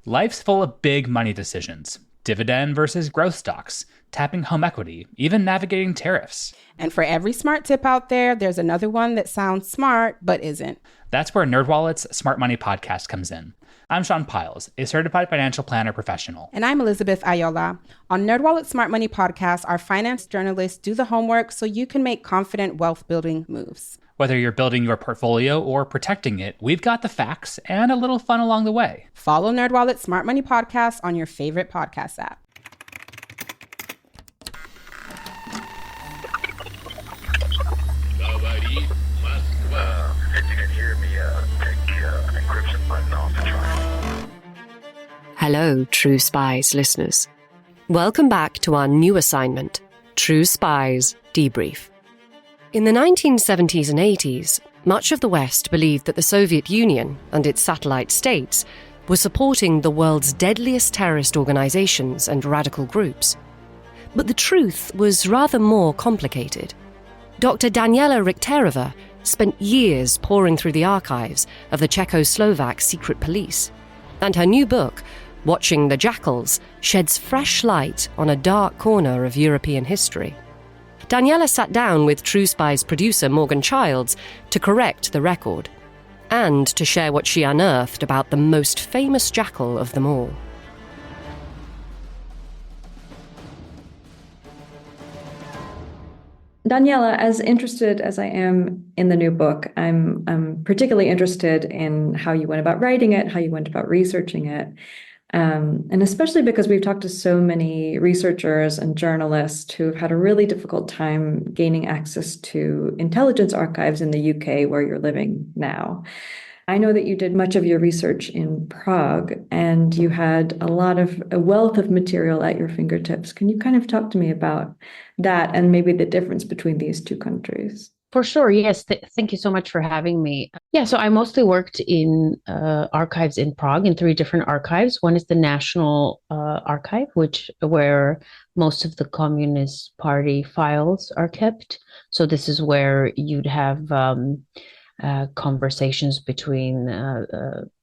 Life's full of big money decisions. Dividend versus growth stocks, tapping home equity, even navigating tariffs. And for every smart tip out there, there's another one that sounds smart but isn't. That's where NerdWallet's Smart Money Podcast comes in. I'm Sean Piles, a certified financial planner professional. And I'm Elizabeth Ayola. On NerdWallet's Smart Money Podcast, our finance journalists do the homework so you can make confident wealth-building moves. Whether you're building your portfolio or protecting it, we've got the facts and a little fun along the way. Follow NerdWallet's Smart Money Podcast on your favorite podcast app. If you can hear me, take an encryption button off the trial. Hello, True Spies listeners. Welcome back to our new assignment, True Spies Debrief. In the 1970s and 80s, much of the West believed that the Soviet Union and its satellite states were supporting the world's deadliest terrorist organizations and radical groups. But the truth was rather more complicated. Dr. Daniela Richterova spent years poring through the archives of the Czechoslovak secret police, and her new book, Watching the Jackals, sheds fresh light on a dark corner of European history. Daniela sat down with True Spies producer Morgan Childs to correct the record, and to share what she unearthed about the most famous jackal of them all. Daniela, as interested as I am in the new book, I'm particularly interested in how you went about writing it, how you went about researching it, and especially because we've talked to so many researchers and journalists who've had a really difficult time gaining access to intelligence archives in the UK, where you're living now. I know that you did much of your research in Prague, and you had a wealth of material at your fingertips. Can you kind of talk to me about that and maybe the difference between these two countries? For sure, yes. Thank you so much for having me. Yeah, so I mostly worked in archives in Prague, in 3 different archives. One is the National Archive, where most of the Communist Party files are kept. So this is where you'd have conversations between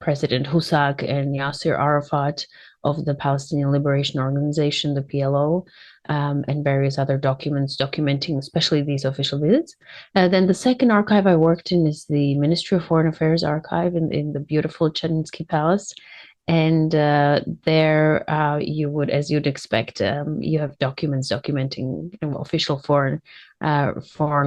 President Husak and Yasser Arafat of the Palestinian Liberation Organization, the PLO, and various other documents documenting especially these official visits. Then the second archive I worked in is the Ministry of Foreign Affairs archive in the beautiful Chernivtsi Palace. And there you would, as you'd expect, you have documents documenting official foreign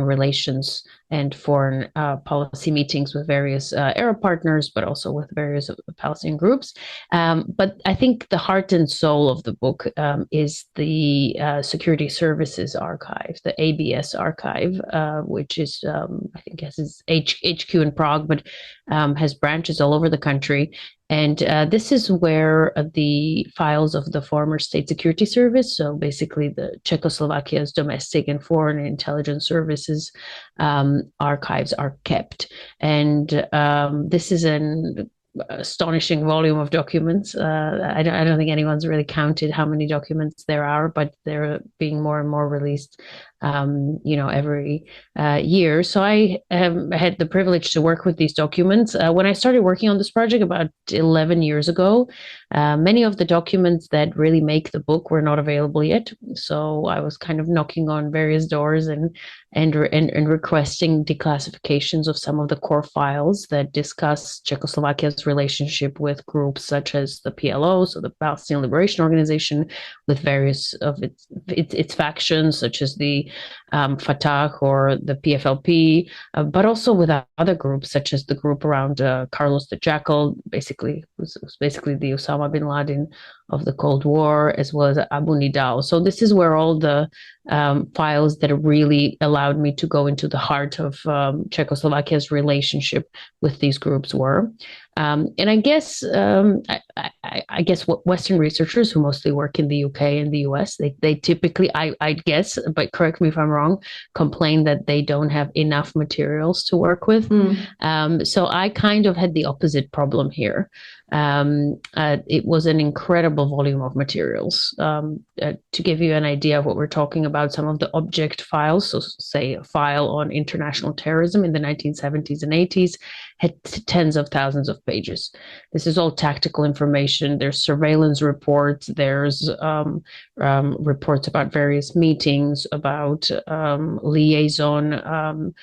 relations and foreign policy meetings with various Arab partners, but also with various Palestinian groups. But I think the heart and soul of the book is the Security Services Archive, the ABS archive, which is, I think, has its HQ in Prague, but has branches all over the country. And this is where the files of the former State Security Service, so basically the Czechoslovakia's domestic and foreign intelligence services archives, are kept. And this is an astonishing volume of documents. I don't think anyone's really counted how many documents there are, but they're being more and more released every year. So I had the privilege to work with these documents. When I started working on this project about 11 years ago, many of the documents that really make the book were not available yet. So I was kind of knocking on various doors and requesting declassifications of some of the core files that discuss Czechoslovakia's relationship with groups such as the PLO, so the Palestinian Liberation Organization, with various of its factions, such as the Fatah or the PFLP, but also with other groups such as the group around Carlos the Jackal, basically was basically the Osama bin Laden of the Cold War, as well as Abu Nidal. So this is where all the files that really allowed me to go into the heart of Czechoslovakia's relationship with these groups were. And I guess what Western researchers who mostly work in the UK and the US, they typically, I guess, but correct me if I'm wrong, complain that they don't have enough materials to work with. So I kind of had the opposite problem here. It was an incredible volume of materials. To give you an idea of what we're talking about, some of the object files, so say a file on international terrorism in the 1970s and 80s, had tens of thousands of pages. This is all tactical information. There's surveillance reports. There's reports about various meetings, about liaison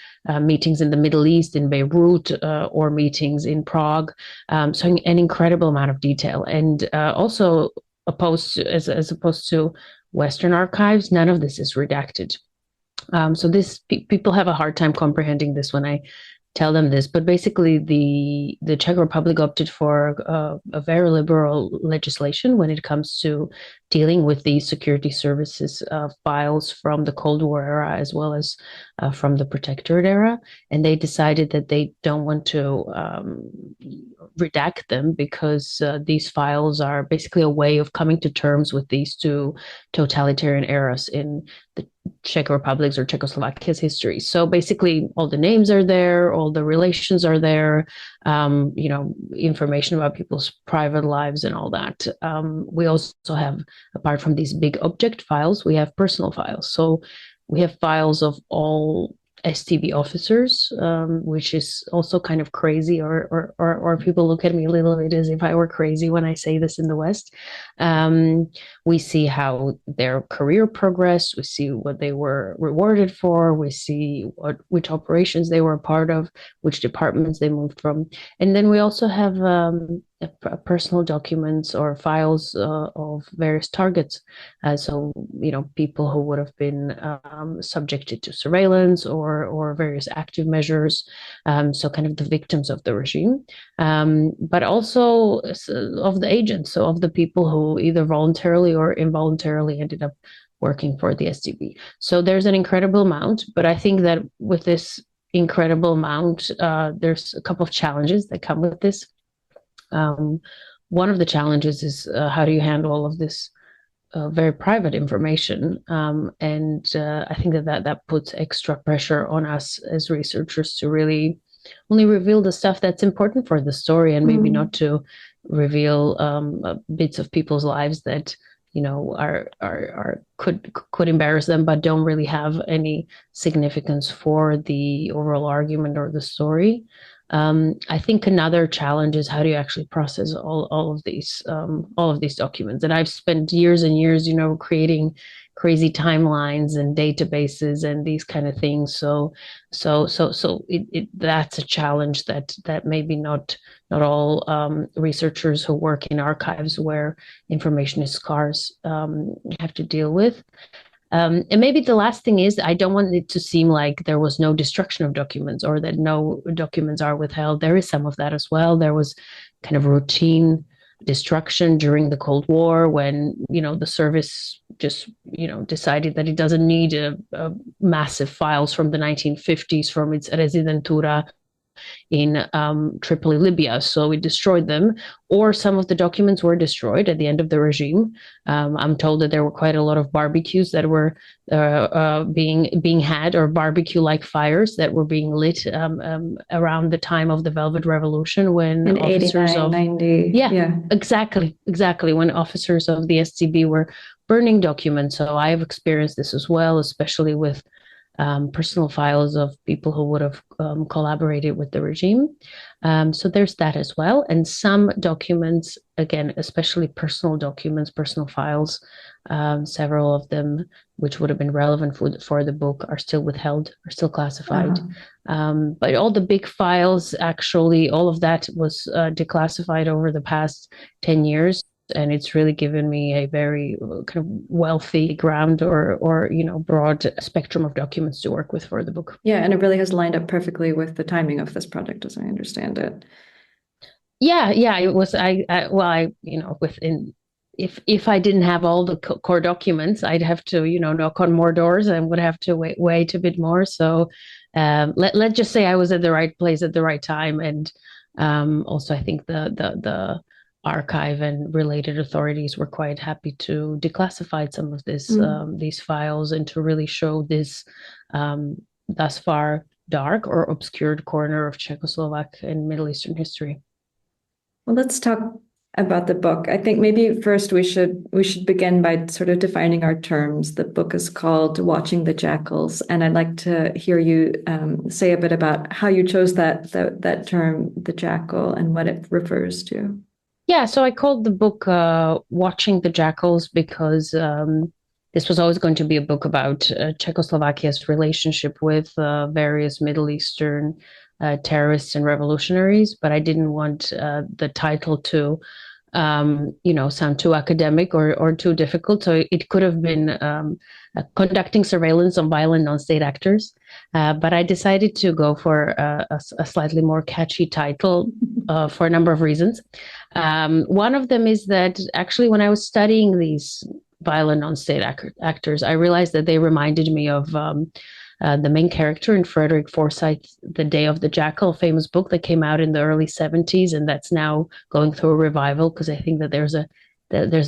meetings in the Middle East, in Beirut, or meetings in Prague. So an incredible amount of detail. And also, as opposed to Western archives, none of this is redacted. So people have a hard time comprehending this when I tell them this, but basically the Czech Republic opted for a very liberal legislation when it comes to dealing with the security services files from the Cold War era as well as from the Protectorate era, and they decided that they don't want to redact them because these files are basically a way of coming to terms with these two totalitarian eras in the Czech Republic's or Czechoslovakia's history. So basically, all the names are there, all the relations are there, information about people's private lives and all that. We also have, apart from these big object files, we have personal files. So we have files of all STB officers, which is also kind of crazy, or people look at me a little bit as if I were crazy when I say this in the West. We see how their career progressed. We see what they were rewarded for. We see which operations they were a part of, which departments they moved from. And then we also have personal documents or files of various targets. So, people who would have been subjected to surveillance or various active measures. So kind of the victims of the regime, but also of the agents, so of the people who either voluntarily or involuntarily ended up working for the STB. So there's an incredible amount, but I think that with this incredible amount, there's a couple of challenges that come with this. One of the challenges is how do you handle all of this very private information? And I think that puts extra pressure on us as researchers to really only reveal the stuff that's important for the story, and maybe not to reveal bits of people's lives that could embarrass them, but don't really have any significance for the overall argument or the story. I think another challenge is how do you actually process all of these documents? And I've spent years and years, creating crazy timelines and databases and these kind of things. So that's a challenge that maybe not all researchers who work in archives where information is scarce have to deal with. And maybe the last thing is, I don't want it to seem like there was no destruction of documents or that no documents are withheld. There is some of that as well. There was kind of routine destruction during the Cold War when, the service just, decided that it doesn't need massive files from the 1950s from its residentura in Tripoli, Libya. So we destroyed them, or some of the documents were destroyed at the end of the regime. I'm told that there were quite a lot of barbecues that were being had, or barbecue-like fires that were being lit around the time of the Velvet Revolution, when in officers 89, of 90. Yeah, exactly, when officers of the STB were burning documents. So I've experienced this as well, especially with personal files of people who would have collaborated with the regime. So there's that as well. And some documents, again, especially personal documents, personal files, several of them, which would have been relevant for the book, are still withheld, are still classified. But all the big files, actually, all of that was declassified over the past 10 years. And it's really given me a very kind of wealthy ground or broad spectrum of documents to work with for the book. Yeah, and it really has lined up perfectly with the timing of this project, as I understand it. Yeah, it was. If I didn't have all the core documents, I'd have to knock on more doors and would have to wait a bit more. So let's just say I was at the right place at the right time, and also I think the archive and related authorities were quite happy to declassify some of these files and to really show this thus far dark or obscured corner of Czechoslovak and Middle Eastern history. Well, let's talk about the book. I think maybe first we should begin by sort of defining our terms. The book is called Watching the Jackals, and I'd like to hear you say a bit about how you chose that term, the jackal, and what it refers to. Yeah, so I called the book Watching the Jackals because this was always going to be a book about Czechoslovakia's relationship with various Middle Eastern terrorists and revolutionaries, but I didn't want the title to, sound too academic or too difficult. So it could have been conducting surveillance on violent non-state actors, but I decided to go for a slightly more catchy title for a number of reasons. One of them is that actually when I was studying these violent non-state actors, I realized that they reminded me of the main character in Frederick Forsyth's The Day of the Jackal, famous book that came out in the early 70s, and that's now going through a revival because I think that there's a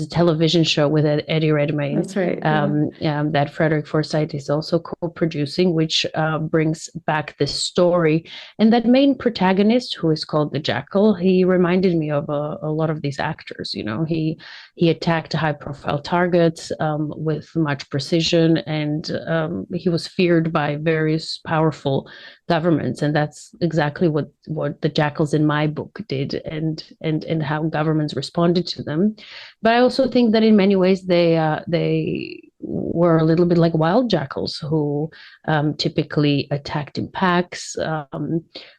television show with Eddie Redmayne. That's right. That Frederick Forsyth is also co-producing, which brings back this story. And that main protagonist, who is called the Jackal, he reminded me of a lot of these actors. He attacked high-profile targets with much precision, and he was feared by various powerful governments, and that's exactly what the Jackals in my book did, and how governments responded to them. But I also think that in many ways they were a little bit like wild jackals who typically attacked in packs,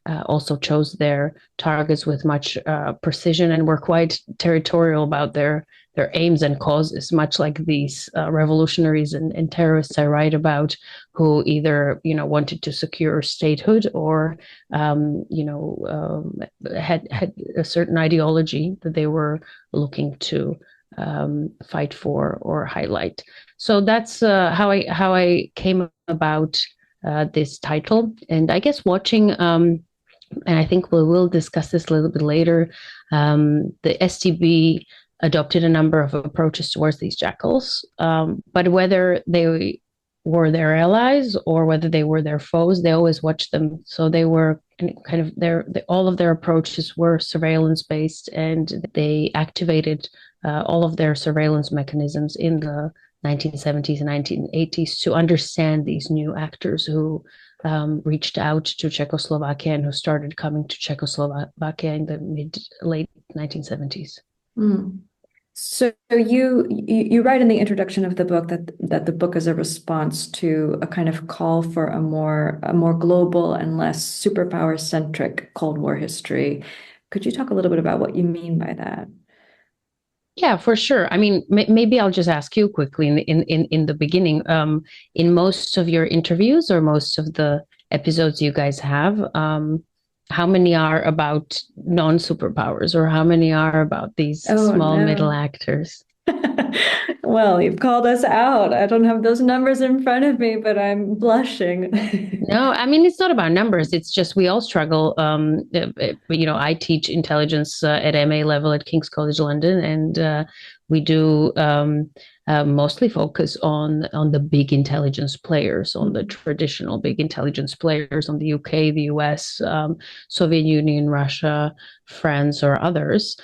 also chose their targets with much precision, and were quite territorial about their aims and causes, much like these revolutionaries and terrorists I write about, who either wanted to secure statehood or had a certain ideology that they were looking to fight for or highlight. So that's how I came about this title. And I guess watching, and I think we will discuss this a little bit later, the STB adopted a number of approaches towards these jackals, but whether they were their allies or whether they were their foes, they always watched them. So they were kind of all of their approaches were surveillance based, and they activated all of their surveillance mechanisms in the 1970s and 1980s to understand these new actors who reached out to Czechoslovakia and who started coming to Czechoslovakia in the late 1970s. Mm. So you write in the introduction of the book that the book is a response to a kind of call for a more global and less superpower centric Cold War history. Could you talk a little bit about what you mean by that? Yeah, for sure. I mean, maybe I'll just ask you quickly in the beginning. In most of your interviews or most of the episodes you guys have, how many are about non-superpowers, or how many are about these small middle actors? Well, you've called us out. I don't have those numbers in front of me, but I'm blushing. No, I mean, it's not about numbers. It's just we all struggle. I teach intelligence at MA level at King's College London, and we do mostly focus on the big intelligence players, on the traditional big intelligence players, on the UK, the US, Soviet Union, Russia, France, or others,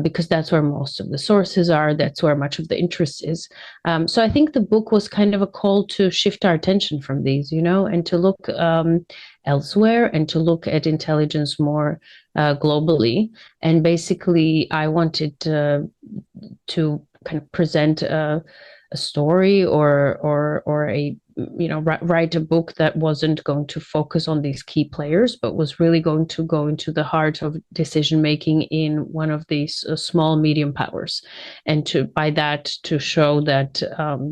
because that's where most of the sources are. That's where much of the interest is. So I think the book was kind of a call to shift our attention from these, and to look elsewhere and to look at intelligence more globally. And basically, I wanted to kind of present a story or a write a book that wasn't going to focus on these key players, but was really going to go into the heart of decision making in one of these small medium powers, and by that to show that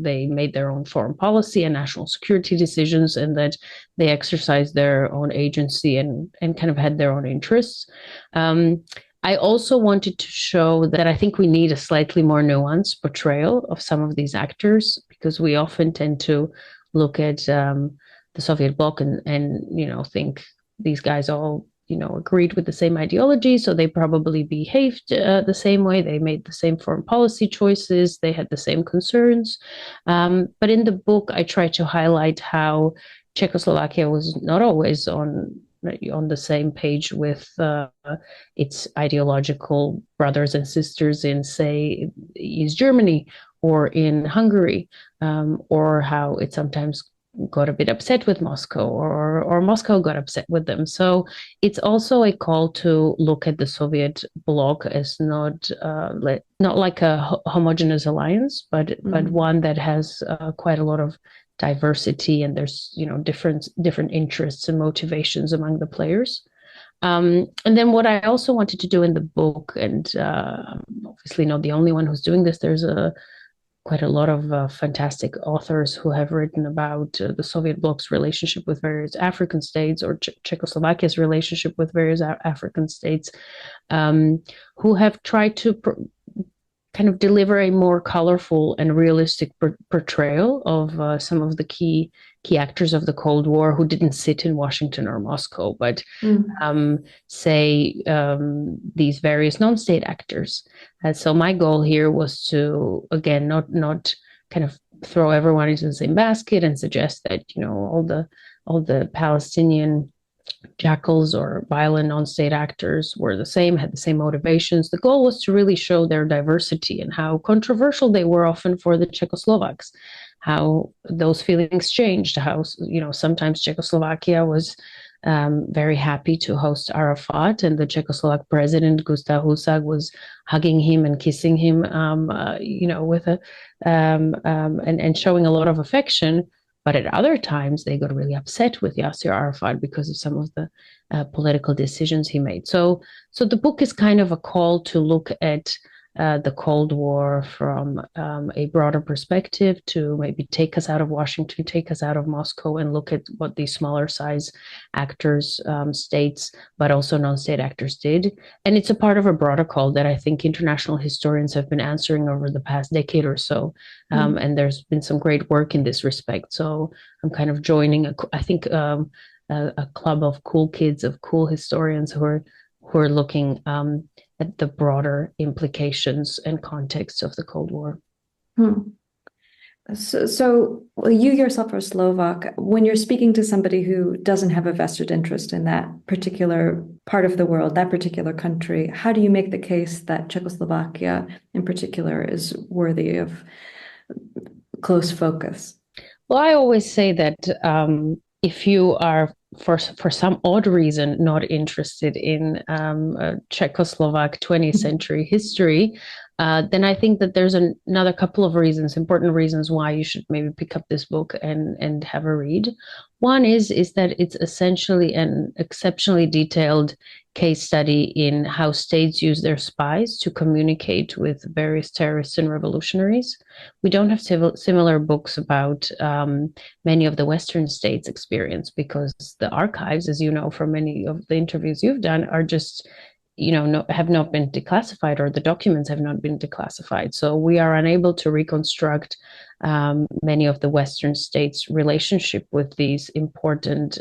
they made their own foreign policy and national security decisions, and that they exercised their own agency and kind of had their own interests. I also wanted to show that I think we need a slightly more nuanced portrayal of some of these actors, because we often tend to look at the Soviet bloc and think these guys all agreed with the same ideology, so they probably behaved the same way, they made the same foreign policy choices, they had the same concerns. But in the book, I try to highlight how Czechoslovakia was not always on on the same page with its ideological brothers and sisters in, say, East Germany or in Hungary, or how it sometimes got a bit upset with Moscow, or Moscow got upset with them. So it's also a call to look at the Soviet bloc as not like a homogeneous alliance, but one that has quite a lot of diversity, and there's different interests and motivations among the players. And then what I also wanted to do in the book, and obviously not the only one who's doing this, there's quite a lot of fantastic authors who have written about the Soviet bloc's relationship with various African states, or Czechoslovakia's relationship with various African states, who have tried to kind of deliver a more colorful and realistic portrayal of some of the key actors of the Cold War who didn't sit in Washington or Moscow, but say these various non-state actors. So my goal here was to, again, not kind of throw everyone into the same basket and suggest that all the Palestinian Jackals or violent non-state actors were the same, had the same motivations. The goal was to really show their diversity and how controversial they were often for the Czechoslovaks, how those feelings changed, how sometimes Czechoslovakia was very happy to host Arafat, and the Czechoslovak president Gustav Husak was hugging him and kissing him, with and showing a lot of affection. But at other times, they got really upset with Yasser Arafat because of some of the political decisions he made. So the book is kind of a call to look at the Cold War from a broader perspective, to maybe take us out of Washington, take us out of Moscow, and look at what these smaller size actors, states, but also non-state actors did. And it's a part of a broader call that I think international historians have been answering over the past decade or so. And there's been some great work in this respect. So I'm kind of joining, a club of cool kids, of cool historians who are looking at the broader implications and context of the Cold War. So you yourself are Slovak. When you're speaking to somebody who doesn't have a vested interest in that particular part of the world, that particular country, how do you make the case that Czechoslovakia in particular is worthy of close focus? Well, I always say that if you are for some odd reason not interested in Czechoslovak 20th century history, then I think that there's another couple of important reasons why you should maybe pick up this book and have a read. One is that it's essentially an exceptionally detailed case study in how states use their spies to communicate with various terrorists and revolutionaries. We don't have similar books about many of the Western states' experience, because the archives, as you know from many of the interviews you've done, are just have not been declassified, or the documents have not been declassified. So we are unable to reconstruct many of the Western states' relationship with these important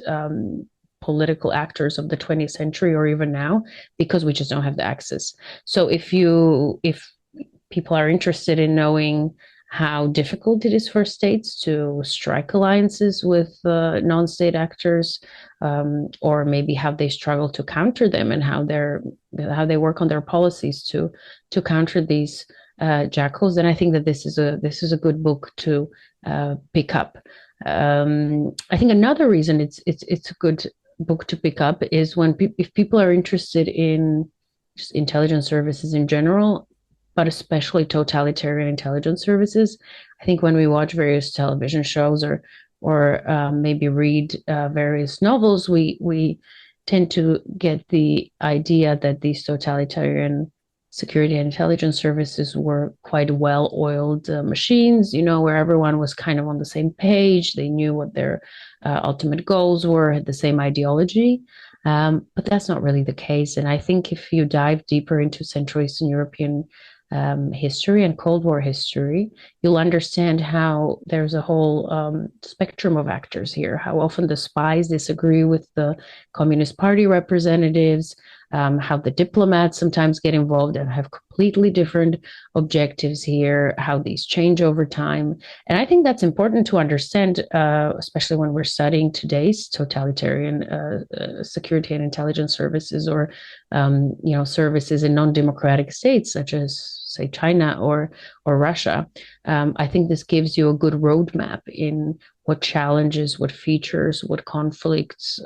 political actors of the 20th century, or even now, because we just don't have the access. So if people are interested in knowing how difficult it is for states to strike alliances with non-state actors, or maybe how they struggle to counter them, and how they work on their policies to counter these jackals, then I think that this is a good book to pick up. I think another reason it's a good book to pick up is if people are interested in just intelligence services in general, but especially totalitarian intelligence services. I think when we watch various television shows or maybe read various novels, we tend to get the idea that these totalitarian security and intelligence services were quite well-oiled machines, where everyone was kind of on the same page. They knew what their ultimate goals were, had the same ideology. But that's not really the case. And I think if you dive deeper into Central Eastern European history and Cold War history, you'll understand how there's a whole spectrum of actors here, how often the spies disagree with the Communist Party representatives, how the diplomats sometimes get involved and have completely different objectives here, how these change over time. And I think that's important to understand, especially when we're studying today's totalitarian security and intelligence services, or services in non-democratic states such as, say, China or Russia. I think this gives you a good roadmap in what challenges, what features, what conflicts,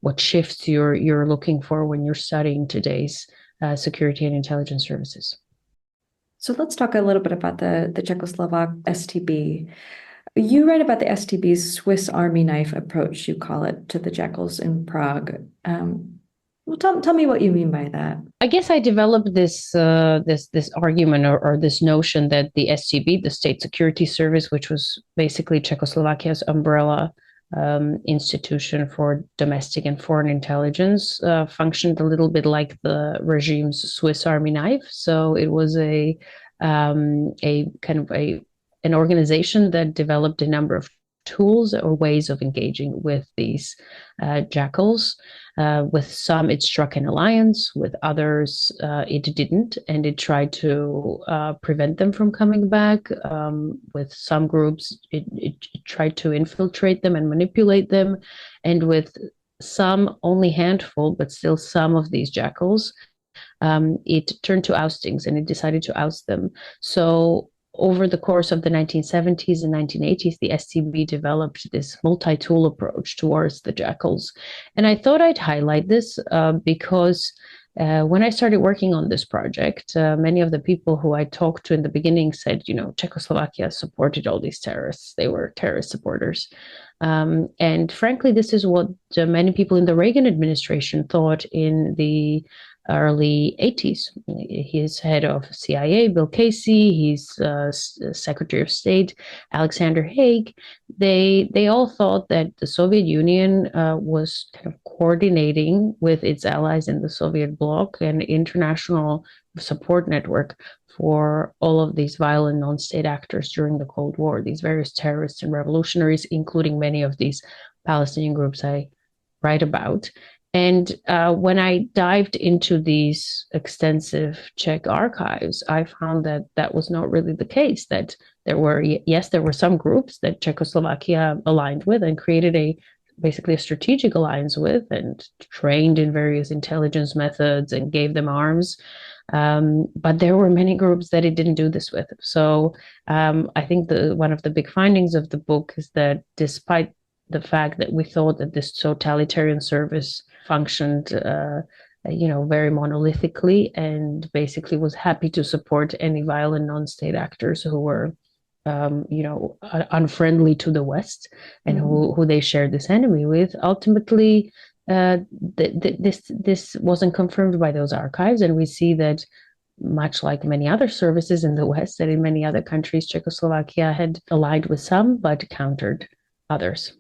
what shifts you're looking for when you're studying today's security and intelligence services. So let's talk a little bit about the Czechoslovak STB. You write about the STB's Swiss Army knife approach, you call it, to the Jackals in Prague. Well, tell me what you mean by that. I guess I developed this argument or this notion that the STB, the State Security Service, which was basically Czechoslovakia's umbrella institution for domestic and foreign intelligence, functioned a little bit like the regime's Swiss Army knife. So it was a kind of an organization that developed a number of tools or ways of engaging with these jackals. With some, it struck an alliance. With others, it didn't, and it tried to prevent them from coming back. With some groups, it tried to infiltrate them and manipulate them. And with some, only handful, but still some of these jackals, it turned to oustings, and it decided to oust them. So over the course of the 1970s and 1980s, the STB developed this multi-tool approach towards the jackals. And I thought I'd highlight this because when I started working on this project, many of the people who I talked to in the beginning said, Czechoslovakia supported all these terrorists. They were terrorist supporters. And frankly, this is what many people in the Reagan administration thought in the early 80s. His head of CIA, Bill Casey, his Secretary of State, Alexander Haig, they all thought that the Soviet Union was kind of coordinating with its allies in the Soviet bloc an international support network for all of these violent non-state actors during the Cold War, these various terrorists and revolutionaries, including many of these Palestinian groups I write about. And when I dived into these extensive Czech archives, I found that that was not really the case, that there were some groups that Czechoslovakia aligned with and created basically a strategic alliance with, and trained in various intelligence methods and gave them arms. But there were many groups that it didn't do this with. So I think one of the big findings of the book is that despite the fact that we thought that this totalitarian service functioned, very monolithically, and basically was happy to support any violent non-state actors who were, unfriendly to the West, and who they shared this enemy with. Ultimately, this wasn't confirmed by those archives, and we see that, much like many other services in the West, that in many other countries, Czechoslovakia had allied with some but countered others.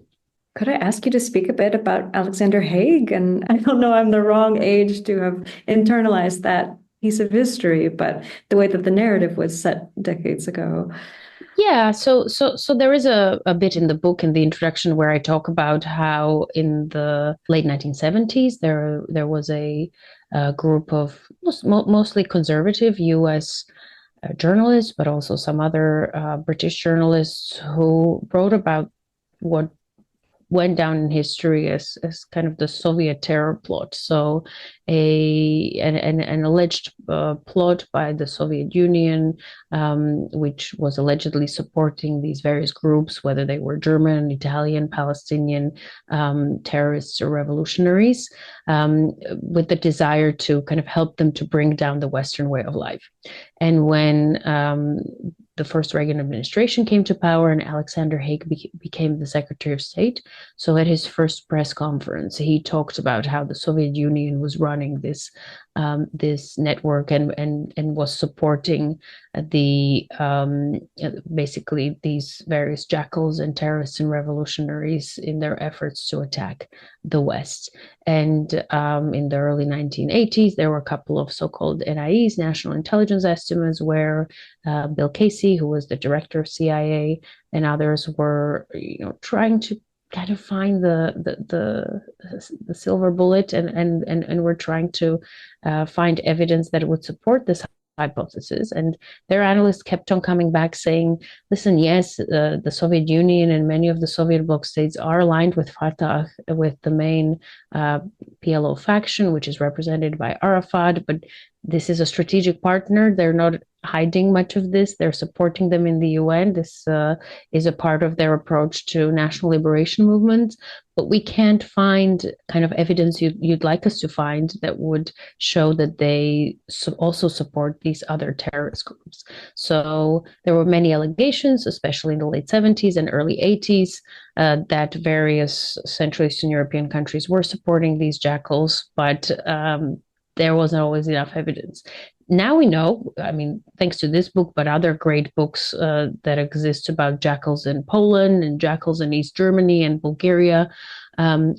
Could I ask you to speak a bit about Alexander Haig? And I don't know, I'm the wrong age to have internalized that piece of history, but the way that the narrative was set decades ago. Yeah, so there is a bit in the book, in the introduction, where I talk about how in the late 1970s there was a group of mostly conservative U.S. journalists, but also some other British journalists who wrote about what went down in history as kind of the Soviet terror plot. So an alleged plot by the Soviet Union, which was allegedly supporting these various groups, whether they were German, Italian, Palestinian terrorists or revolutionaries, with the desire to kind of help them to bring down the Western way of life. And when the first Reagan administration came to power and Alexander Haig became the Secretary of State, so at his first press conference, he talked about how the Soviet Union was running this network and was supporting basically these various jackals and terrorists and revolutionaries in their efforts to attack the West. And in the early 1980s, there were a couple of so-called NIEs, National Intelligence Estimates, where Bill Casey, who was the director of CIA, and others were, trying to kind of find the silver bullet, and we're trying to find evidence that would support this hypothesis. And their analysts kept on coming back saying, listen, yes, the Soviet Union and many of the Soviet bloc states are aligned with Fatah, with the main PLO faction, which is represented by Arafat, but this is a strategic partner. They're not hiding much of this. They're supporting them in the UN. This is a part of their approach to national liberation movements. But we can't find kind of evidence you'd like us to find that would show that they also support these other terrorist groups. So there were many allegations, especially in the late 70s and early 80s, that various Central Eastern European countries were supporting these jackals, but there wasn't always enough evidence. Now we know, I mean, thanks to this book, but other great books that exist about jackals in Poland and jackals in East Germany and Bulgaria,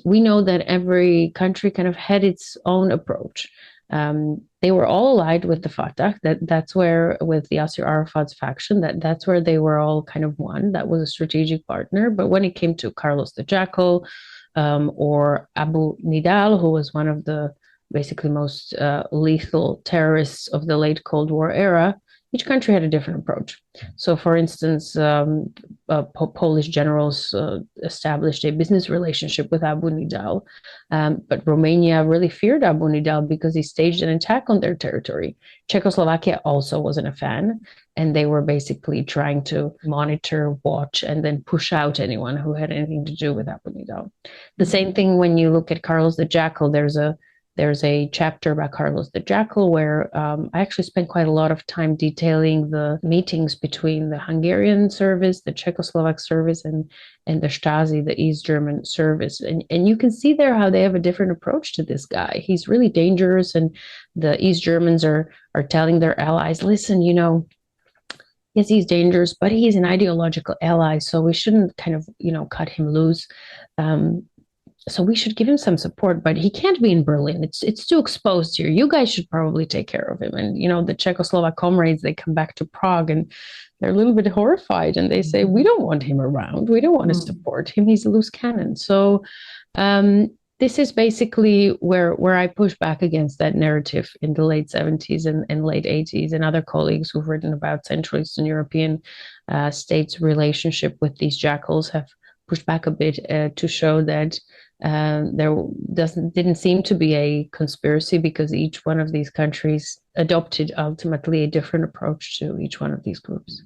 we know that every country kind of had its own approach. They were all allied with the Fatah. That's where, with Yasser Arafat's faction, that's where they were all kind of one. That was a strategic partner. But when it came to Carlos the Jackal or Abu Nidal, who was one of the basically most lethal terrorists of the late Cold War era, each country had a different approach. So, for instance, Polish generals established a business relationship with Abu Nidal, but Romania really feared Abu Nidal because he staged an attack on their territory. Czechoslovakia also wasn't a fan, and they were basically trying to monitor, watch, and then push out anyone who had anything to do with Abu Nidal. The same thing when you look at Carlos the Jackal. There's a chapter about Carlos the Jackal where I actually spent quite a lot of time detailing the meetings between the Hungarian service, the Czechoslovak service, and the Stasi, the East German service. And you can see there how they have a different approach to this guy. He's really dangerous, and the East Germans are telling their allies, listen, yes, he's dangerous, but he's an ideological ally, so we shouldn't kind of, cut him loose. So we should give him some support, but he can't be in Berlin. It's too exposed here. You guys should probably take care of him. And, the Czechoslovak comrades, they come back to Prague and they're a little bit horrified. And they say, we don't want him around. We don't want to support him. He's a loose cannon. So this is basically where I push back against that narrative in the late 70s and late 80s. And other colleagues who've written about Central Eastern European states' relationship with these jackals have pushed back a bit to show that there didn't seem to be a conspiracy, because each one of these countries adopted ultimately a different approach to each one of these groups.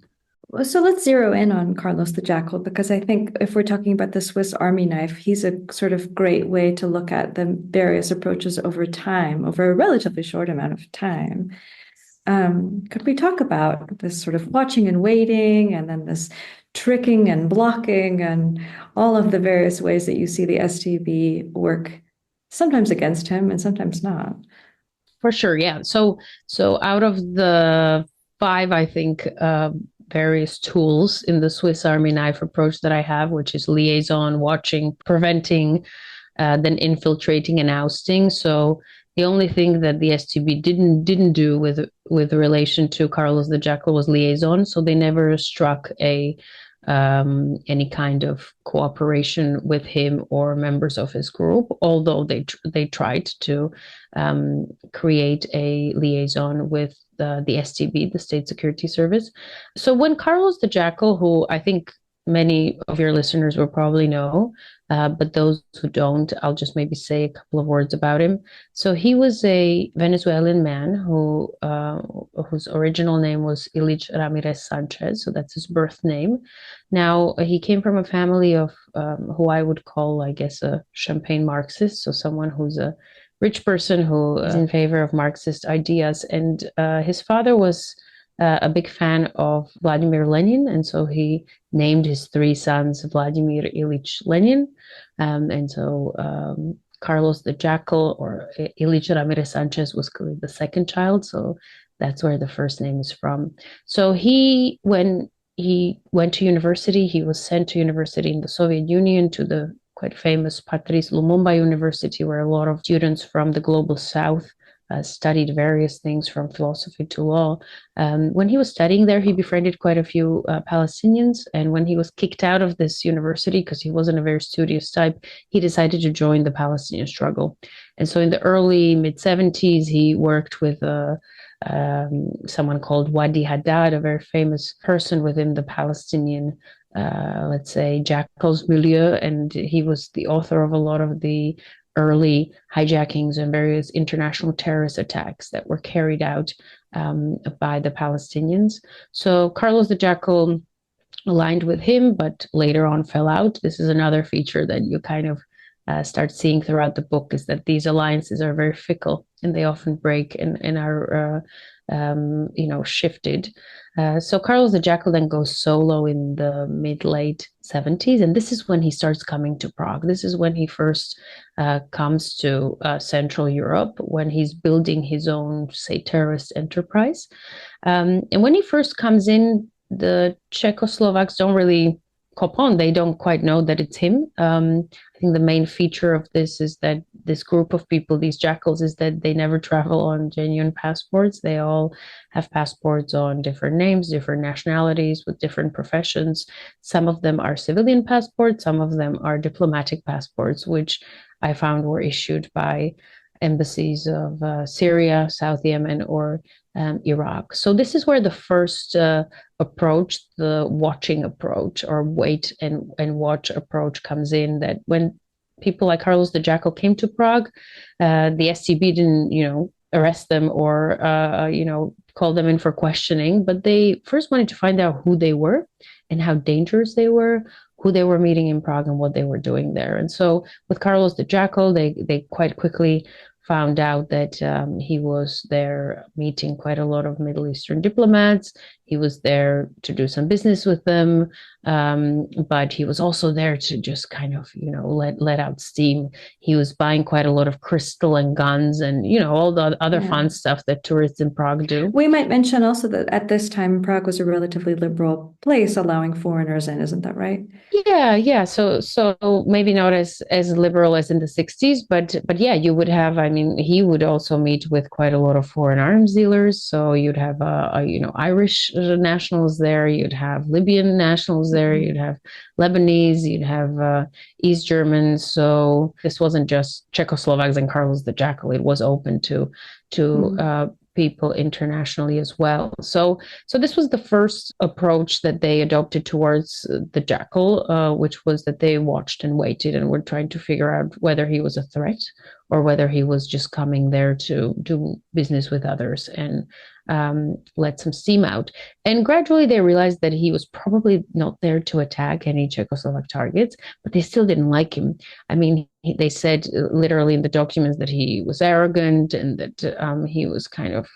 So let's zero in on Carlos the Jackal, because I think if we're talking about the Swiss Army knife, he's a sort of great way to look at the various approaches over time, over a relatively short amount of time. Could we talk about this sort of watching and waiting, and then this tricking and blocking, and all of the various ways that you see the STB work, sometimes against him and sometimes not? For sure, yeah. So out of the 5, I think, various tools in the Swiss Army knife approach that I have, which is liaison, watching, preventing, then infiltrating and ousting. So the only thing that the STB didn't do with relation to Carlos the Jackal was liaison. So they never struck any kind of cooperation with him or members of his group, although they tried to create a liaison with the STB, the State Security Service. So when Carlos the Jackal, who I think many of your listeners will probably know, but those who don't, I'll just maybe say a couple of words about him. So he was a Venezuelan man whose original name was Ilich Ramirez Sanchez. So that's his birth name. Now, he came from a family of who I would call, I guess, a champagne Marxist. So someone who's a rich person who is in favor of Marxist ideas. And his father was a big fan of Vladimir Lenin, and so he named his 3 sons Vladimir Ilich Lenin. And so Carlos the Jackal, or Ilich Ramirez Sanchez, was clearly the second child. So that's where the first name is from. So when he went to university, he was sent to university in the Soviet Union, to the quite famous Patrice Lumumba University, where a lot of students from the global south studied various things from philosophy to law. When he was studying there, he befriended quite a few Palestinians. And when he was kicked out of this university, because he wasn't a very studious type, he decided to join the Palestinian struggle. And so in the early mid-70s, he worked with someone called Wadi Haddad, a very famous person within the Palestinian, let's say, Jackals milieu, and he was the author of a lot of the early hijackings and various international terrorist attacks that were carried out by the Palestinians. So Carlos the Jackal aligned with him, but later on fell out. This is another feature that you kind of start seeing throughout the book, is that these alliances are very fickle and they often break and are shifted. So Carlos the Jackal then goes solo in the mid-late 70s, and this is when he starts coming to Prague. This is when he first comes to Central Europe, when he's building his own, say, terrorist enterprise. And when he first comes in, the Czechoslovaks don't really cop on. They don't quite know that it's him. I think the main feature of this is that this group of people, these jackals, is that they never travel on genuine passports. They all have passports on different names, different nationalities, with different professions. Some of them are civilian passports, some of them are diplomatic passports, which I found were issued by embassies of Syria, South Yemen, or Iraq. So this is where the first approach, the watching approach or wait and watch approach comes in, that when people like Carlos the Jackal came to Prague, the STB didn't, arrest them or, call them in for questioning, but they first wanted to find out who they were and how dangerous they were, who they were meeting in Prague and what they were doing there. And so with Carlos the Jackal, they quite quickly found out that he was there meeting quite a lot of Middle Eastern diplomats. He was there to do some business with them, but he was also there to just kind of, let out steam. He was buying quite a lot of crystal and guns and, all the other fun stuff that tourists in Prague do. We might mention also that at this time, Prague was a relatively liberal place, allowing foreigners in, isn't that right? Yeah. So maybe not as liberal as in the 60s, but yeah, you would have, he would also meet with quite a lot of foreign arms dealers. So you'd have, Irish nationals there, you'd have Libyan nationals there, you'd have Lebanese, you'd have East Germans. So this wasn't just Czechoslovaks and Carlos the Jackal. It was open to people internationally as well. So this was the first approach that they adopted towards the Jackal, which was that they watched and waited and were trying to figure out whether he was a threat or whether he was just coming there to do business with others and let some steam out. And gradually they realized that he was probably not there to attack any Czechoslovak targets, but they still didn't like him. They said literally in the documents that he was arrogant and that he was kind of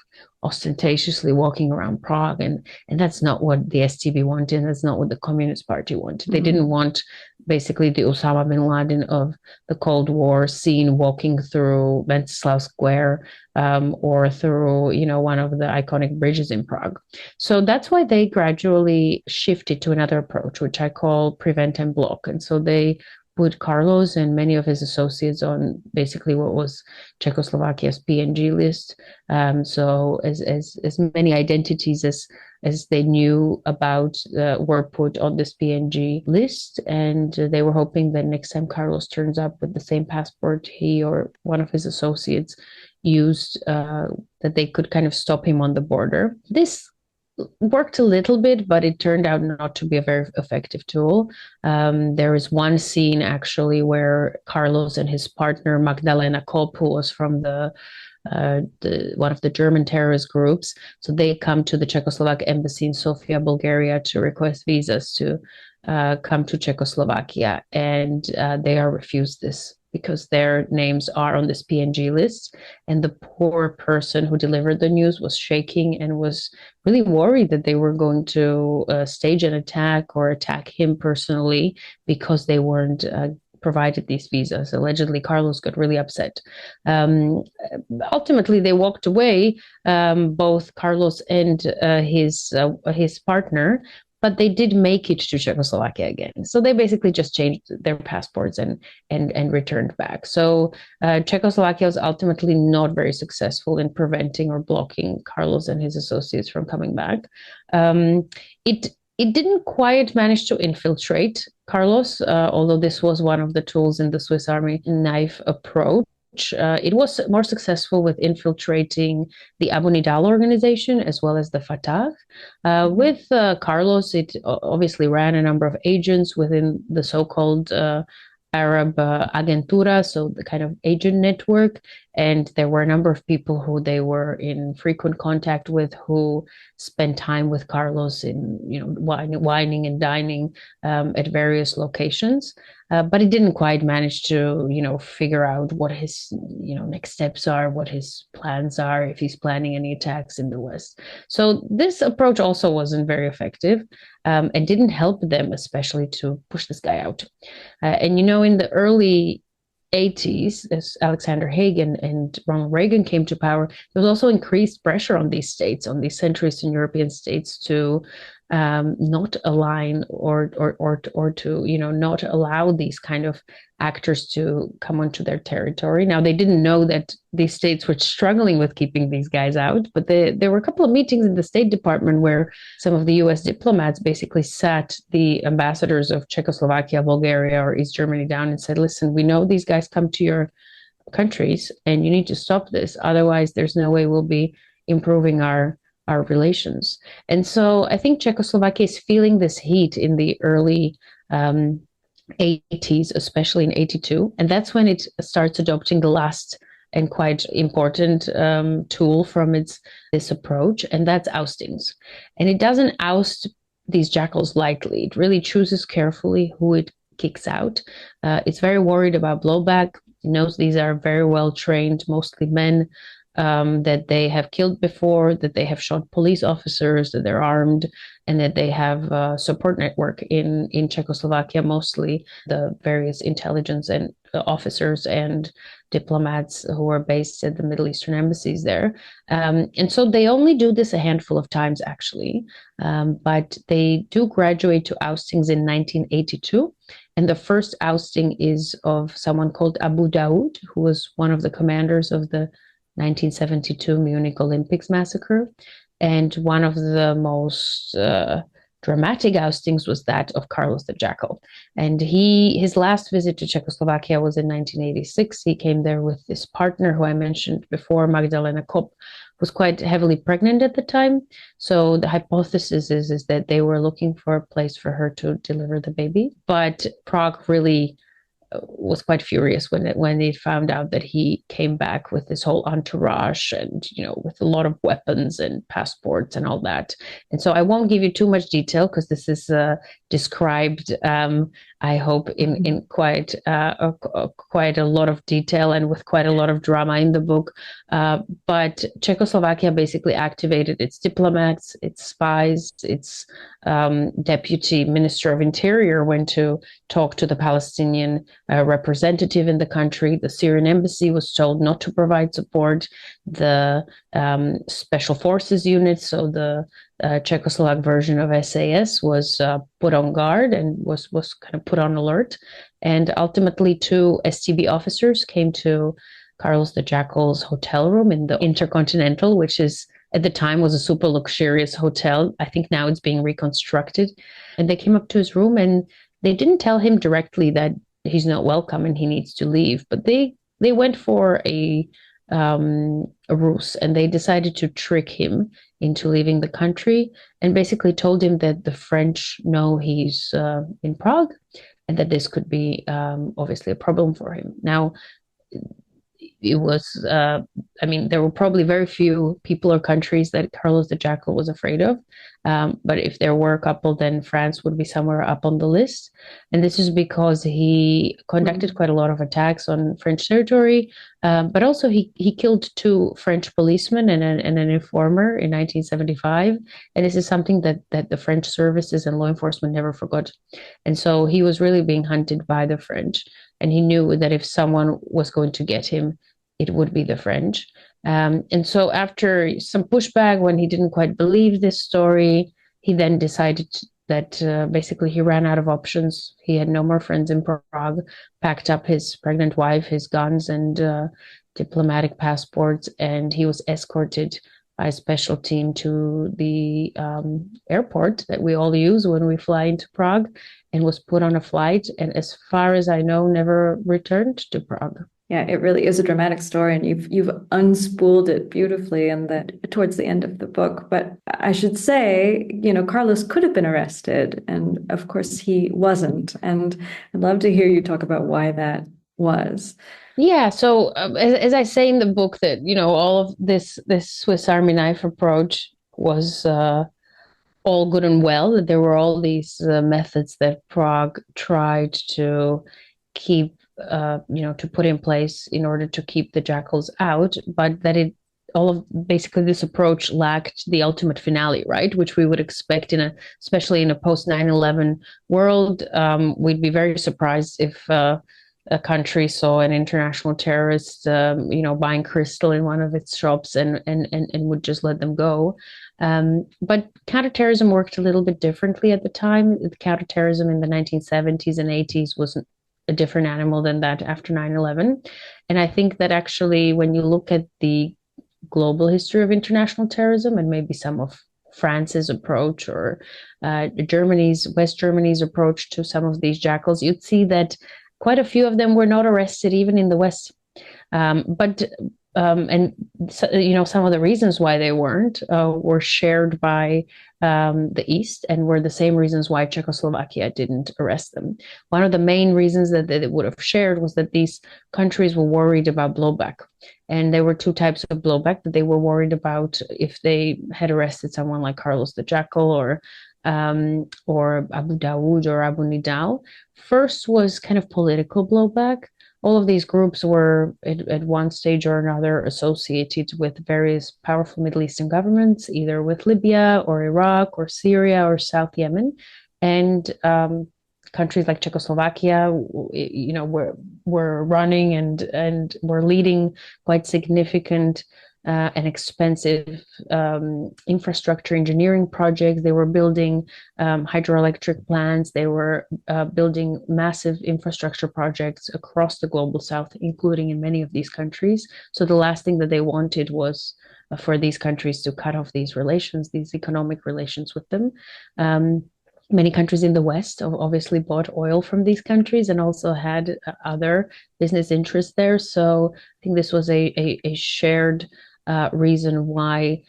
ostentatiously walking around Prague. And that's not what the STB wanted. That's not what the Communist Party wanted. They didn't want basically the Osama bin Laden of the Cold War seen walking through Wenceslav Square or through, one of the iconic bridges in Prague. So that's why they gradually shifted to another approach, which I call prevent and block. And so they put Carlos and many of his associates on basically what was Czechoslovakia's PNG list. So as many identities as they knew about were put on this PNG list, and they were hoping that next time Carlos turns up with the same passport he or one of his associates used, that they could kind of stop him on the border. This worked a little bit, but it turned out not to be a very effective tool. There is one scene actually where Carlos and his partner Magdalena Kopp, who was from the one of the German terrorist groups, so they come to the Czechoslovak embassy in Sofia, Bulgaria, to request visas to come to Czechoslovakia, and they are refused this because their names are on this PNG list. And the poor person who delivered the news was shaking and was really worried that they were going to stage an attack or attack him personally because they weren't provided these visas. Allegedly, Carlos got really upset. Ultimately, they walked away, both Carlos and his partner, but they did make it to Czechoslovakia again. So they basically just changed their passports and returned back. So Czechoslovakia was ultimately not very successful in preventing or blocking Carlos and his associates from coming back. It didn't quite manage to infiltrate Carlos, although this was one of the tools in the Swiss Army knife approach. It was more successful with infiltrating the Abu Nidal organization as well as the Fatah. With Carlos, it obviously ran a number of agents within the so-called Arab Agentura, so the kind of agent network. And there were a number of people who they were in frequent contact with, who spent time with Carlos in, wining and dining at various locations. But he didn't quite manage to, figure out what his, next steps are, what his plans are, if he's planning any attacks in the West. So this approach also wasn't very effective, and didn't help them, especially to push this guy out. And, in the early 80s, as Alexander Haig and Ronald Reagan came to power, there was also increased pressure on these states, on these Central Eastern European states, to not align or to not allow these kind of actors to come onto their territory. Now, they didn't know that these states were struggling with keeping these guys out, but there were a couple of meetings in the State Department where some of the US diplomats basically sat the ambassadors of Czechoslovakia, Bulgaria, or East Germany down and said, listen, we know these guys come to your countries and you need to stop this. Otherwise, there's no way we'll be improving our relations. And so I think Czechoslovakia is feeling this heat in the early 80s, especially in 82. And that's when it starts adopting the last and quite important tool from this approach, and that's oustings. And it doesn't oust these jackals lightly. It really chooses carefully who it kicks out. It's very worried about blowback. It knows these are very well trained, mostly men, that they have killed before, that they have shot police officers, that they're armed, and that they have a support network in Czechoslovakia, mostly the various intelligence and officers and diplomats who are based at the Middle Eastern embassies there. And so they only do this a handful of times, actually, but they do graduate to oustings in 1982. And the first ousting is of someone called Abu Daoud, who was one of the commanders of the 1972 Munich Olympics massacre. And one of the most dramatic oustings was that of Carlos the Jackal. And his last visit to Czechoslovakia was in 1986. He came there with this partner who I mentioned before, Magdalena Kopp, was quite heavily pregnant at the time. So the hypothesis is that they were looking for a place for her to deliver the baby. But Prague really was quite furious when they found out that he came back with this whole entourage and, with a lot of weapons and passports and all that. And so I won't give you too much detail because this is described, I hope, in quite a lot of detail and with quite a lot of drama in the book. But Czechoslovakia basically activated its diplomats, its spies, its deputy minister of interior went to talk to the Palestinian representative in the country. The Syrian embassy was told not to provide support. The special forces unit, so the Czechoslovak version of SAS, was put on guard and was kind of put on alert. And ultimately, 2 STB officers came to Carlos the Jackal's hotel room in the Intercontinental, which is at the time was a super luxurious hotel. I think now it's being reconstructed. And they came up to his room and they didn't tell him directly that he's not welcome and he needs to leave, but they went for a ruse, and they decided to trick him into leaving the country and basically told him that the French know he's in Prague and that this could be obviously a problem for him. Now, it was, there were probably very few people or countries that Carlos the Jackal was afraid of. But if there were a couple, then France would be somewhere up on the list. And this is because he conducted quite a lot of attacks on French territory, but also he killed 2 French policemen and an informer in 1975. And this is something that the French services and law enforcement never forgot. And so he was really being hunted by the French. And he knew that if someone was going to get him, it would be the French. And so after some pushback, when he didn't quite believe this story, he then decided that basically he ran out of options. He had no more friends in Prague, packed up his pregnant wife, his guns, and diplomatic passports, and he was escorted by a special team to the airport that we all use when we fly into Prague, and was put on a flight, and as far as I know, never returned to Prague. Yeah, it really is a dramatic story, and you've unspooled it beautifully towards the end of the book. But I should say, Carlos could have been arrested, and of course he wasn't. And I'd love to hear you talk about why that was. Yeah, so as I say in the book, that all of this Swiss Army knife approach was all good and well. That there were all these methods that Prague tried to keep, to put in place in order to keep the jackals out, but that basically this approach lacked the ultimate finale, right? Which we would expect especially in a post 9/11 world. We'd be very surprised if a country saw an international terrorist, buying crystal in one of its shops and would just let them go. But counterterrorism worked a little bit differently at the time. Counterterrorism in the 1970s and 80s was a different animal than that after 9/11. And I think that actually, when you look at the global history of international terrorism and maybe some of France's approach or West Germany's approach to some of these jackals, you'd see that quite a few of them were not arrested even in the West. Some of the reasons why they weren't were shared by the East, and were the same reasons why Czechoslovakia didn't arrest them. One of the main reasons that they would have shared was that these countries were worried about blowback. And there were two types of blowback that they were worried about if they had arrested someone like Carlos the Jackal or Abu Dawood or Abu Nidal. First was kind of political blowback. All of these groups were at one stage or another associated with various powerful Middle Eastern governments, either with Libya or Iraq or Syria or South Yemen. And countries like Czechoslovakia, were running and were leading quite significant and expensive infrastructure engineering projects. They were building hydroelectric plants. They were building massive infrastructure projects across the global south, including in many of these countries. So the last thing that they wanted was for these countries to cut off these relations, these economic relations with them. Many countries in the West obviously bought oil from these countries and also had other business interests there. So I think this was a shared reason why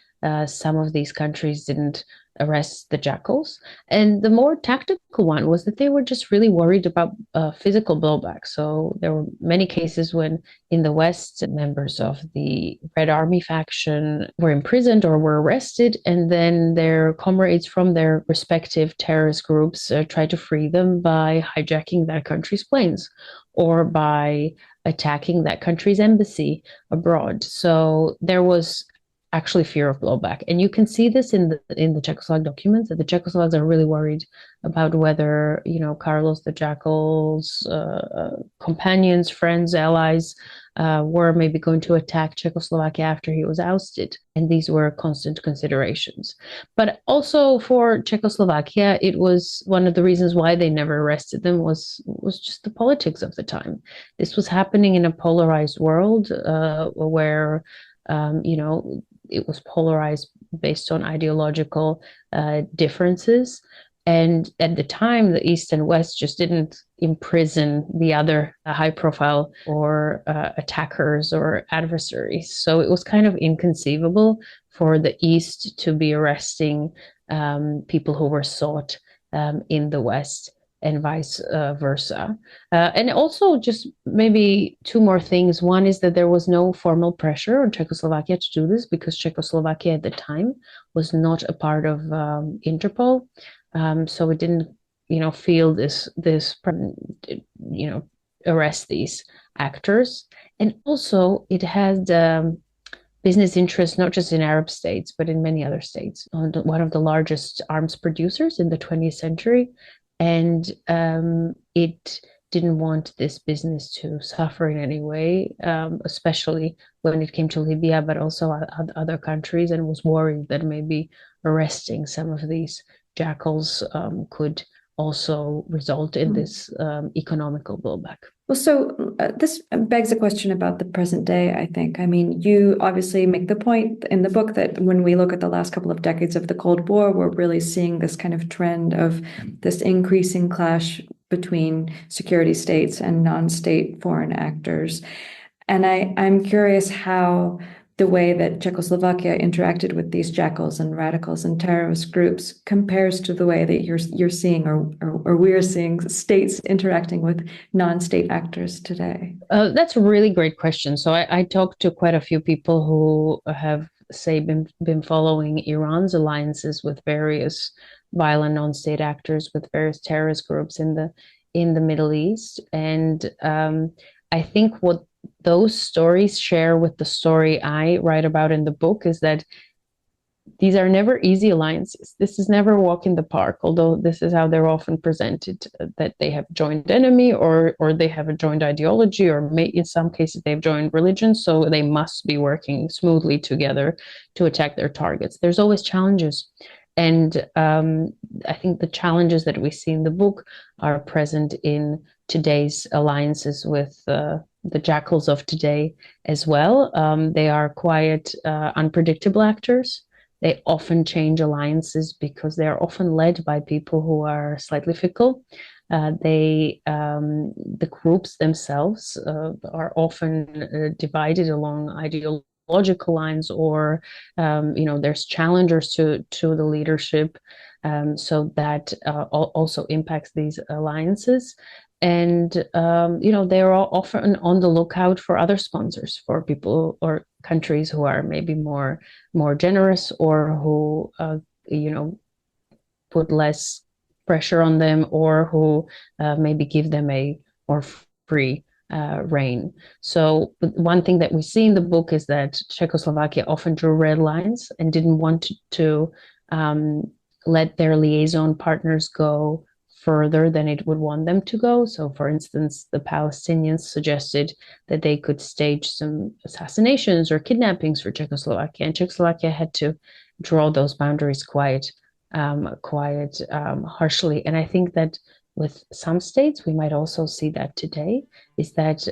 some of these countries didn't arrest the jackals. And the more tactical one was that they were just really worried about physical blowback. So there were many cases when in the West, members of the Red Army faction were imprisoned or were arrested, and then their comrades from their respective terrorist groups tried to free them by hijacking that country's planes or by attacking that country's embassy abroad. So there was actually fear of blowback. And you can see this in the Czechoslovak documents, that the Czechoslovaks are really worried about whether, Carlos the Jackal's companions, friends, allies were maybe going to attack Czechoslovakia after he was ousted. And these were constant considerations. But also for Czechoslovakia, it was one of the reasons why they never arrested them was just the politics of the time. This was happening in a polarized world where, it was polarized based on ideological differences. And at the time, the East and West just didn't imprison the other high-profile or attackers or adversaries. So it was kind of inconceivable for the East to be arresting people who were sought in the West, and vice versa. And also, just maybe two more things. One is that there was no formal pressure on Czechoslovakia to do this, because Czechoslovakia at the time was not a part of Interpol. So it didn't, feel this, arrest these actors. And also it had business interests, not just in Arab states, but in many other states. One of the largest arms producers in the 20th century. And it didn't want this business to suffer in any way, especially when it came to Libya, but also other countries, and was worried that maybe arresting some of these jackals could also result in this economical blowback. Well, so this begs a question about the present day, I think. I mean, you obviously make the point in the book that when we look at the last couple of decades of the Cold War, we're really seeing this kind of trend of this increasing clash between security states and non-state foreign actors. And I'm curious how the way that Czechoslovakia interacted with these jackals and radicals and terrorist groups compares to the way that you're seeing or we're seeing states interacting with non-state actors today. That's a really great question. So I talked to quite a few people who have, say, been following Iran's alliances with various violent non-state actors, with various terrorist groups in the Middle East, and I think what those stories share with the story I write about in the book is that these are never easy alliances. This is never a walk in the park, although this is how they're often presented, that they have a joined enemy or they have a joined ideology, or in some cases they've joined religion, so they must be working smoothly together to attack their targets. There's always challenges. And I think the challenges that we see in the book are present in today's alliances with the Jackals of today as well. They are quite unpredictable actors. They often change alliances because they are often led by people who are slightly fickle. The groups themselves are often divided along ideological lines, or there's challengers to the leadership, so that also impacts these alliances. And they are often on the lookout for other sponsors, for people or countries who are maybe more generous, or who put less pressure on them, or who maybe give them a more free reign. So one thing that we see in the book is that Czechoslovakia often drew red lines and didn't want to let their liaison partners go further than it would want them to go. So, for instance, the Palestinians suggested that they could stage some assassinations or kidnappings for Czechoslovakia, and Czechoslovakia had to draw those boundaries quite harshly. And I think that with some states, we might also see that today, is that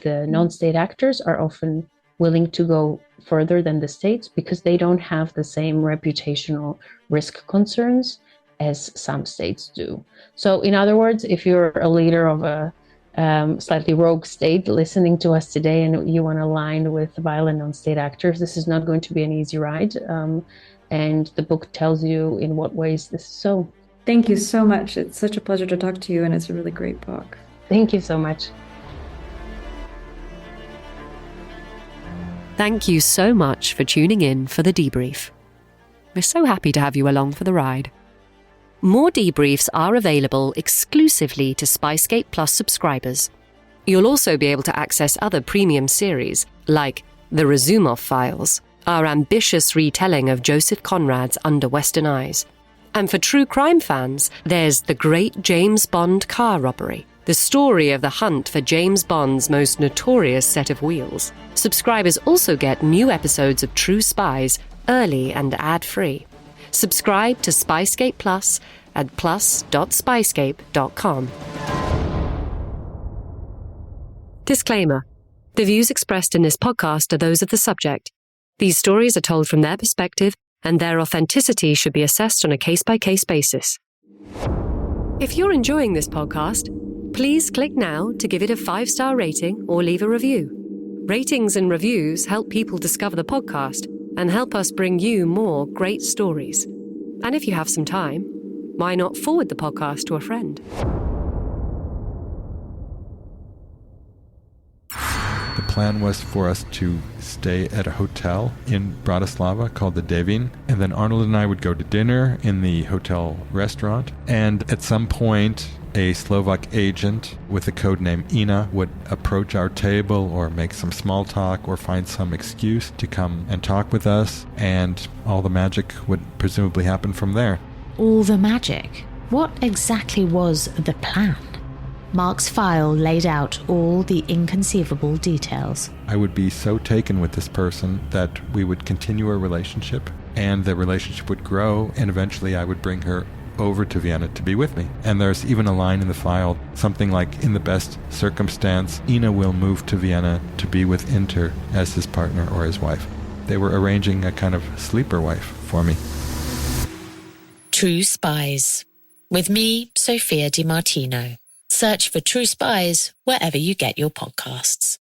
the non-state actors are often willing to go further than the states because they don't have the same reputational risk concerns as some states do. So in other words, if you're a leader of a slightly rogue state listening to us today and you want to align with violent non-state actors, this is not going to be an easy ride. And the book tells you in what ways this is so. Thank you so much. It's such a pleasure to talk to you, and it's a really great book. Thank you so much. Thank you so much for tuning in for the debrief. We're so happy to have you along for the ride. More debriefs are available exclusively to SPYSCAPE Plus subscribers. You'll also be able to access other premium series, like The Razumov Files, our ambitious retelling of Joseph Conrad's Under Western Eyes. And for true crime fans, there's The Great James Bond Car Robbery, the story of the hunt for James Bond's most notorious set of wheels. Subscribers also get new episodes of True Spies early and ad-free. Subscribe to SPYSCAPE Plus at plus.spyscape.com. Disclaimer. The views expressed in this podcast are those of the subject. These stories are told from their perspective, and their authenticity should be assessed on a case-by-case basis. If you're enjoying this podcast, please click now to give it a 5-star rating or leave a review. Ratings and reviews help people discover the podcast and help us bring you more great stories. And if you have some time, why not forward the podcast to a friend? The plan was for us to stay at a hotel in Bratislava called the Devin, and then Arnold and I would go to dinner in the hotel restaurant, and at some point a Slovak agent with the code name Ina would approach our table or make some small talk or find some excuse to come and talk with us, and all the magic would presumably happen from there. All the magic? What exactly was the plan? Mark's file laid out all the inconceivable details. I would be so taken with this person that we would continue a relationship, and the relationship would grow, and eventually I would bring her over to Vienna to be with me. And there's even a line in the file, something like, in the best circumstance, Ina will move to Vienna to be with Inter as his partner or his wife. They were arranging a kind of sleeper wife for me. True Spies. With me, Sophia Di Martino. Search for True Spies wherever you get your podcasts.